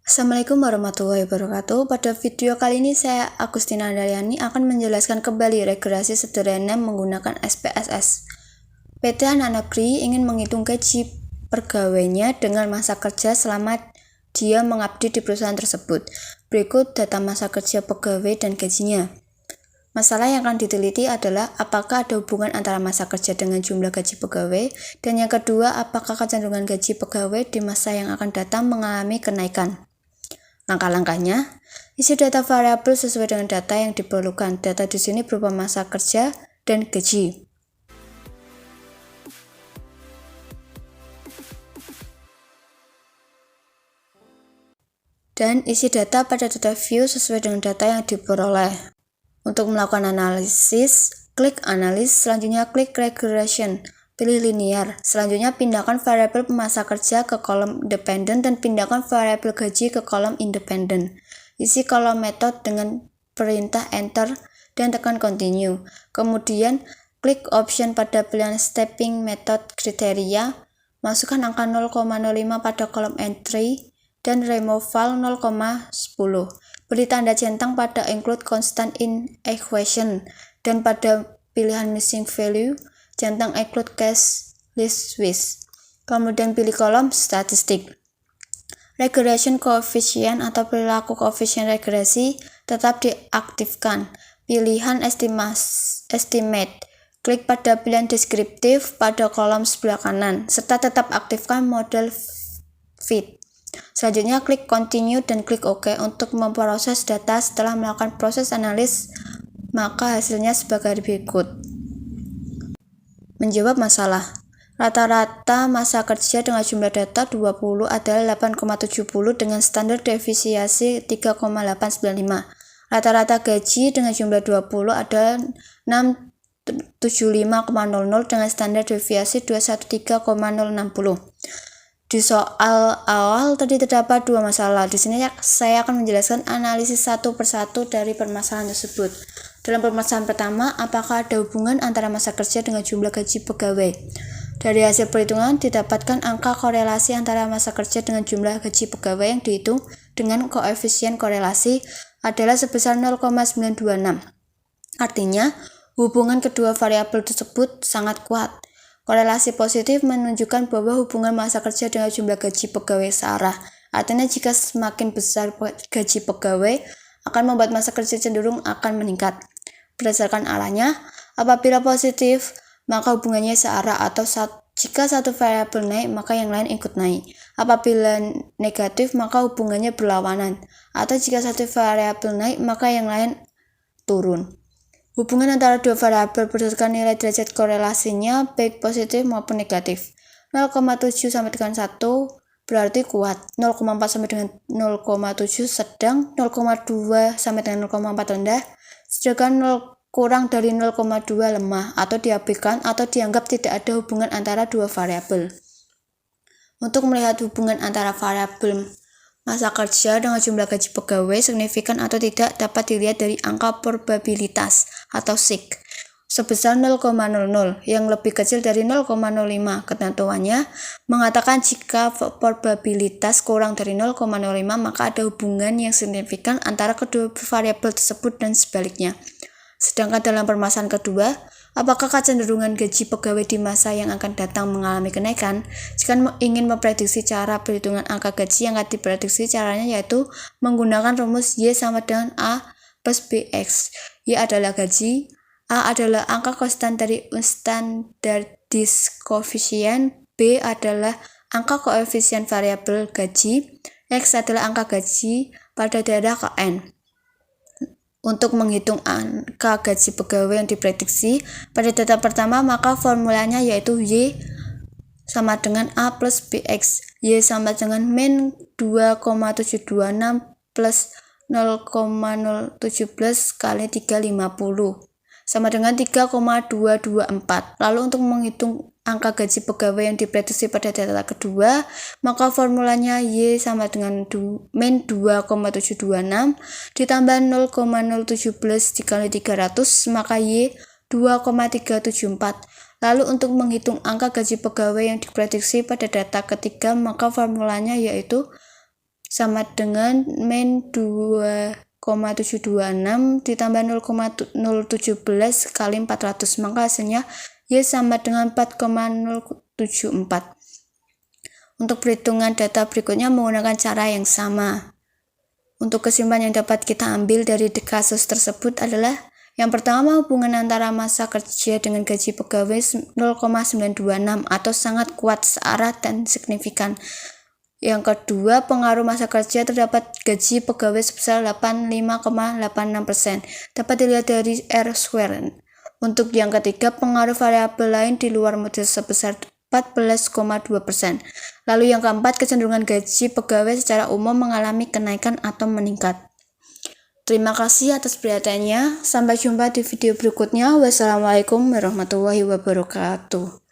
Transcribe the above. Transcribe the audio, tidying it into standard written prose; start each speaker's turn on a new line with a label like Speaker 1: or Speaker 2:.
Speaker 1: Assalamualaikum warahmatullahi wabarakatuh. Pada video kali ini saya Agustina Andaryani akan menjelaskan kembali regresi sederhana menggunakan SPSS. PT Anak Negeri ingin menghitung gaji pegawainya dengan masa kerja selama dia mengabdi di perusahaan tersebut. Berikut data masa kerja pegawai dan gajinya. Masalah yang akan diteliti adalah apakah ada hubungan antara masa kerja dengan jumlah gaji pegawai, dan yang kedua, apakah kecenderungan gaji pegawai di masa yang akan datang mengalami kenaikan. Langkah-langkahnya, isi data variabel sesuai dengan data yang diperlukan. Data di sini berupa masa kerja dan gaji. Dan isi data pada data view sesuai dengan data yang diperoleh. Untuk melakukan analisis, klik analis, selanjutnya klik regression, pilih linear. Selanjutnya pindahkan variabel masa kerja ke kolom independen dan pindahkan variabel gaji ke kolom independen. Isi kolom metode dengan perintah enter dan tekan continue. Kemudian klik option pada pilihan stepping method kriteria, masukkan angka 0,05 pada kolom entry dan remove val 0,10. Beri tanda centang pada include constant in equation dan pada pilihan missing value centang include cache list with. Kemudian pilih kolom statistik. Regression coefficient atau perilaku koefisien regresi tetap diaktifkan. Pilihan estimate. Klik pada pilihan deskriptif pada kolom sebelah kanan serta tetap aktifkan model fit. Selanjutnya klik continue dan klik OK untuk memproses data. Setelah melakukan proses analis, maka hasilnya sebagai berikut. Menjawab masalah. Rata-rata masa kerja dengan jumlah data 20 adalah 8,70 dengan standar deviasi 3,895. Rata-rata gaji dengan jumlah 20 adalah 675,00 dengan standar deviasi 213,060. Di soal awal tadi terdapat dua masalah. Di sini saya akan menjelaskan analisis satu persatu dari permasalahan tersebut. Dalam permasalahan pertama, apakah ada hubungan antara masa kerja dengan jumlah gaji pegawai? Dari hasil perhitungan didapatkan angka korelasi antara masa kerja dengan jumlah gaji pegawai yang dihitung dengan koefisien korelasi adalah sebesar 0,926. Artinya, hubungan kedua variabel tersebut sangat kuat. Korelasi positif menunjukkan bahwa hubungan masa kerja dengan jumlah gaji pegawai searah. Artinya jika semakin besar gaji pegawai akan membuat masa kerja cenderung akan meningkat. Berdasarkan arahnya, apabila positif, maka hubungannya searah atau jika satu variabel naik, maka yang lain ikut naik. Apabila negatif, maka hubungannya berlawanan. Atau jika satu variabel naik, maka yang lain turun. Hubungan antara dua variabel berdasarkan nilai derajat korelasinya baik positif maupun negatif. 0,7 sampai dengan 1 berarti kuat, 0,4 sampai dengan 0,7 sedang, 0,2 sampai dengan 0,4 rendah, sedangkan 0 kurang dari 0,2 lemah atau diabaikan atau dianggap tidak ada hubungan antara dua variabel. Untuk melihat hubungan antara variabel masa kerja dengan jumlah gaji pegawai signifikan atau tidak dapat dilihat dari angka probabilitas atau SIG sebesar 0,00 yang lebih kecil dari 0,05. Ketentuannya mengatakan jika probabilitas kurang dari 0,05 maka ada hubungan yang signifikan antara kedua variabel tersebut dan sebaliknya. Sedangkan dalam permasalahan kedua, apakah kecenderungan gaji pegawai di masa yang akan datang mengalami kenaikan? Jika ingin memprediksi cara perhitungan angka gaji yang akan diprediksi, caranya yaitu menggunakan rumus Y sama dengan A plus BX. Y adalah gaji, A adalah angka konstan dari standardized coefficient, B adalah angka koefisien variabel gaji, X adalah angka gaji pada daerah ke N. Untuk menghitung angka gaji pegawai yang diprediksi pada data pertama, maka formulanya yaitu Y sama dengan A plus BX. Y sama dengan min 2,726 plus 0,017 kali 350 sama dengan 3,224. Lalu untuk menghitung angka gaji pegawai yang diprediksi pada data kedua, maka formulanya Y sama dengan min 2,726 ditambah 0,017 dikali 300, maka Y 2,374. Lalu untuk menghitung angka gaji pegawai yang diprediksi pada data ketiga, maka formulanya yaitu sama dengan min 2,726 ditambah 0,017 kali 400, maka hasilnya Y sama dengan 4,074. Untuk perhitungan data berikutnya menggunakan cara yang sama. Untuk kesimpulan yang dapat kita ambil dari kasus tersebut adalah yang pertama, hubungan antara massa kerja dengan gaji pegawai 0,926 atau sangat kuat, searah, dan signifikan. Yang kedua, pengaruh massa kerja terdapat gaji pegawai sebesar 85,86%, dapat dilihat dari R-square. Untuk yang ketiga, pengaruh variabel lain di luar model sebesar 14,2%. Lalu yang keempat, kecenderungan gaji pegawai secara umum mengalami kenaikan atau meningkat. Terima kasih atas perhatiannya. Sampai jumpa di video berikutnya. Wassalamualaikum warahmatullahi wabarakatuh.